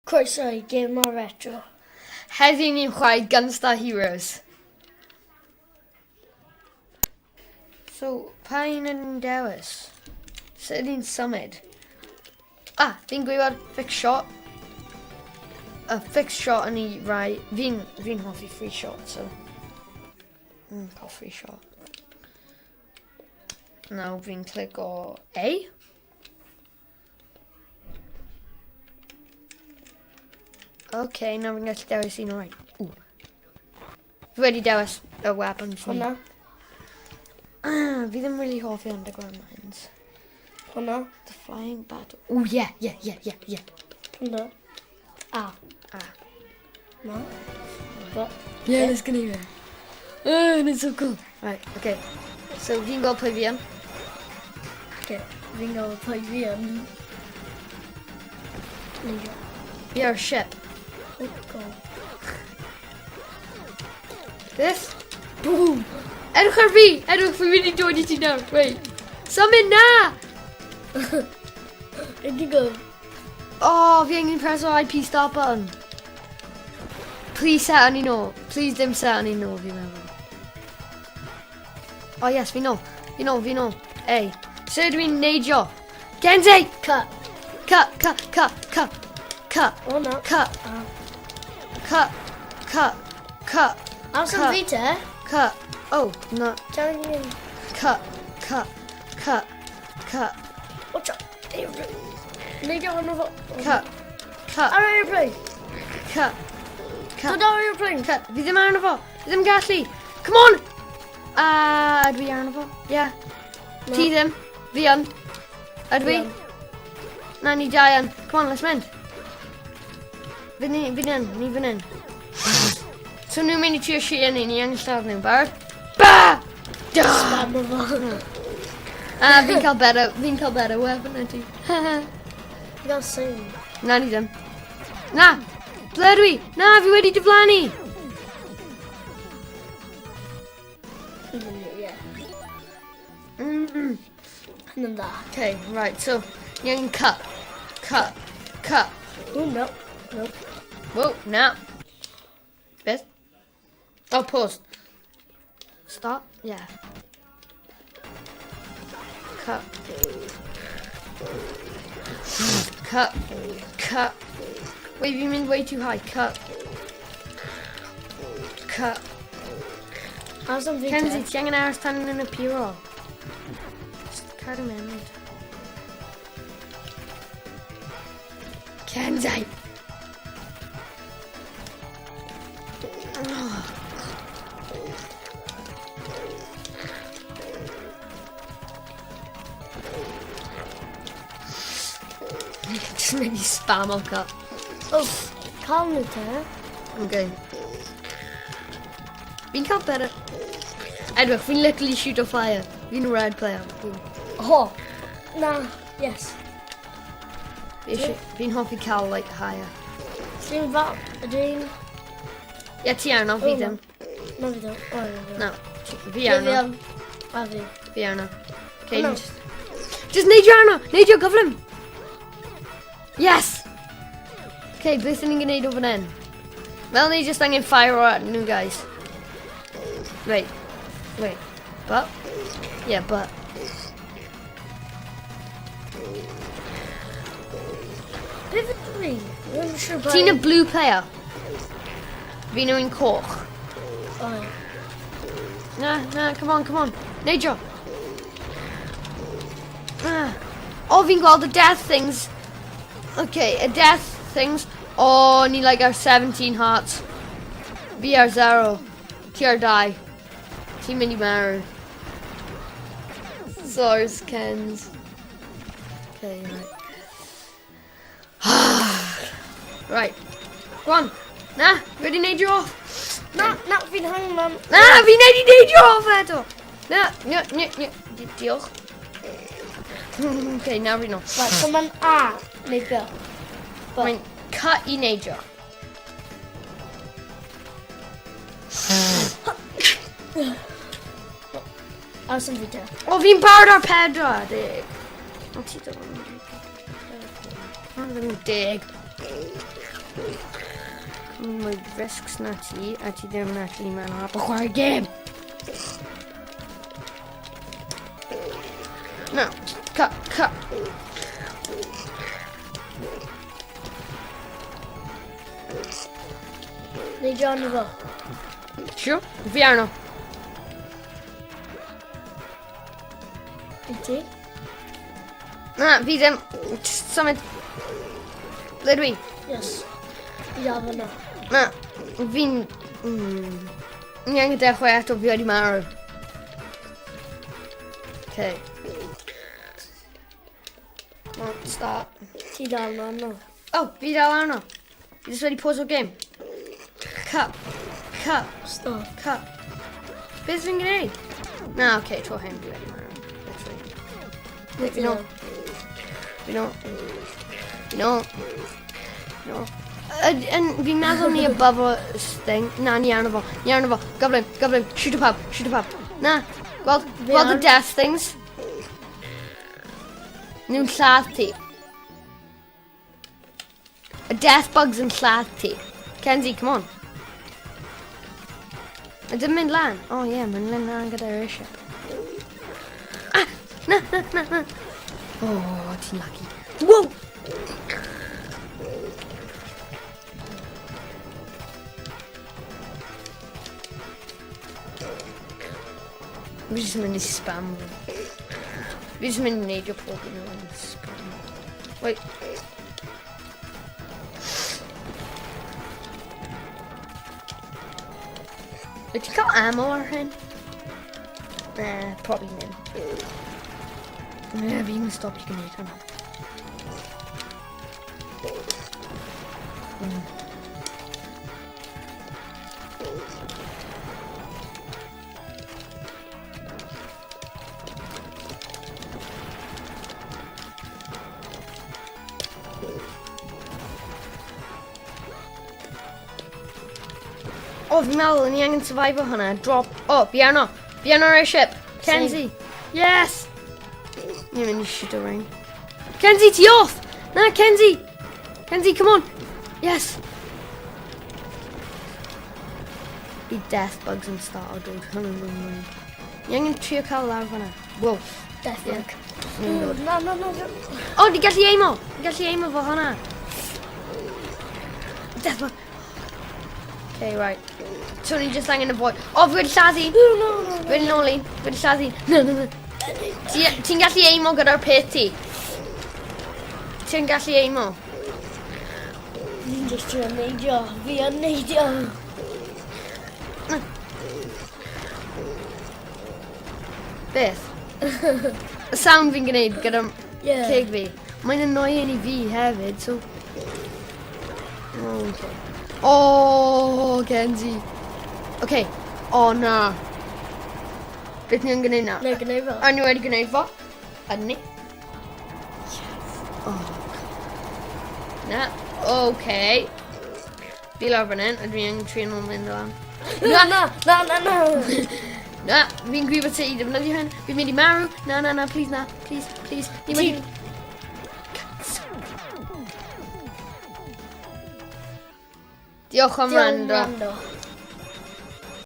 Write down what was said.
Croeso I Gemau retro. Heddiw ni'n chwarae Gunstar Heroes. So, pa un yn dewis? Sut ydyn ni'n symud? Fi'n gwybod fix shot. A fix shot yn ei rai. Fi'n hoffi free shot, so. Cael free shot. Nawr fi'n clic o A. Okay, nawr fi'n gallu dewis un o'r rhaid. Fi wedi dewis y weapons ni. Hwna. Fi ddim really hoffi underground mines. Hwna. The flying battle. Oh, yeah. Hwna. A. No. But. Yeah, let's go anywhere. Oh, it's so cool. Right, okay. So, fi'n gweld pwy fi yn. Okay, fi'n gweld pwy fi yn. Fi ar ship. Oh, go. This? Boom! Edwch ar fi! Edwch, fi'n mynd i dod i ti nawr. Wait. Symud na! Ydy go. Oh, fi angen press o IP stop button. Please set on i nôl. Please dim set on i nôl, fi'n meddwl. Oh yes, fi nôl. Ei. Sut dwi'n neidio? Kenzie! Cut. Cut. Oh no. Cut. Am some fi te. Cut. Oh, no. Telling you. Cut. Watch out. Neidio hwnnw fo. Cut. Ar airplane. Cut. Dod ar airplane. Cut. Fi ddim arno fo. Fi ddim gallu. Come on! Ydw i arno fo? Yeah. No. Ti ddim. Fi yn. Ydw i? Na, ni dau yn. Come on, let's mynd. Ni fan hyn. So nhw'n mynd i trio shit ni angen lladd nhw. Barod? Ba! Spam o fo. Fi'n cael better weapon ydy. Fi gael sing. Na, ni ddim. Na! Ble ydw i? Na, fi wedi diflannu! Hynny'n dda. Okay, right, so, ni angen cut. Oh, no. Whoa, now. Beth? Oh, pause. Stop? Yeah. Cut. Wait, you mean way too high. Cut. Am some fi Kenzie, te. ti angen aros tan yn y puro. Just cad yn mynd. Kenzie! Just maybe spam o cut. Oh, calm nhw te. Okay. Fi'n cael better. Edward, fi'n literally shoot a fire. Fi'n red player. Oh, na, yes. Fi'n hoffi cael, like, higher. Dwi'n fa, ydyn. Ie, ti arno, fi ddim. Na fi ddim. O, No, fi arno. A fi. Fi arno. Okay, No. just neidio arno! Neidio, gyflym! Yes! Okay, beth ydyn ni'n gwneud o fan hyn? Wel, ni just angen fire at nhw, guys. Wait. But? Yeah, but. Beth ydyn ni? Dwi'n siŵr bod... Ti'n y blue player. Fi nhw'n coch. O, Na, come on. Neidio. Oh, fi'n gweld y death things. Okay, y death things. Oh, ni like our 17 hearts. Fi ar 0. Ti ar 2. Ti'n mynd I marw. Source Kens. Okay, right. Right. Go on. Na, wedi neidio off. na, fi'n hang, mam. Na, fi wedi neidio off eto. Na, diolch. Okay, nawr fi no. Right, so ma'n A, neu B. Mae'n cut I neidio. Am some fi te. O, fi'n barod ar 40. O, ti ddim yn deg. Mae risks na ti, a ti ddim yn actually mewn ar o chwarae gêm. No, cut. Neidio arno fo. Sure? Fi arno. I ti? Na, fi ddim. Symud. Ble dwi? Yes. I ar fan'na. Na, fi'n... Ni angen dechrau eto, fi wedi marw. Okay. No, start. Ti dal na arno. Oh, fi dal arno. Fi jyst wedi pause o'r game. Cut. Stop. Beth fi'n gwneud? Na, okay, tro hyn fi wedi marw. Fi no. Fi'n meddwl ni above o'r thing. Na, ni arno fo. Goblin. Shoot a pub. Na, gweld the death things. Nhw'n lladd ti. Y death bugs yn lladd ti. Kenzie, come on. Ydyn mynd lan? Oh yeah, mae'n mynd lan gyda'r airship. Ah! Na. Oh, ti'n lucky. Whoa! Fi jyst yn mynd i spam. Fi jyst yn mynd i neidio pob yn yw'n spam. Wait. Wyt ti'n cael ammo ar hyn? Probably ddim. Fi'n stopio gwneud hwnna. Oh, fi'n meddwl, ni angen survival hwnna. Drop. Oh, fi arno airship. Kenzie. Yes! Ni'n mynd i shoot a ring. Kenzie, ti off! Na, Kenzie! Kenzie, come on! Yes! I death bugs yn start o dod hwnna'n rhywun. Ni angen trio cael lawr fan'na. Wow. Death bug. Ni'n dod. No. Oh, di gallu aimo fo hwnna. Death bug. Okay, right. So ni just angen y boi. Oh, fi wedi lladdu. No. Fi wedi nôl un. Fi wedi lladdu. No. Ti'n gallu aimo gyda'r peth ti? Ti'n gallu aimo? Fi'n just trio neidio. Fi yn neidio. Beth? Y sound fi'n gwneud gyda'r ceg fi. Mae'n annoying i fi hefyd, so... Oh, okay. Oh, Kenzie. Okay. Oh, na. Beth ni'n gwneud na? Neu gwneud fo. A ni wedi gwneud fo? Ydyn ni? Oh. Na. Okay. Fi lawr fan hyn, a dwi'n trio nhw'n mynd lan. Na. Na, fi'n gwybod sut i ddefnyddio hyn. Fi'n mynd i marw. Na, please na. Please. Ni wedi... Diolch am rando.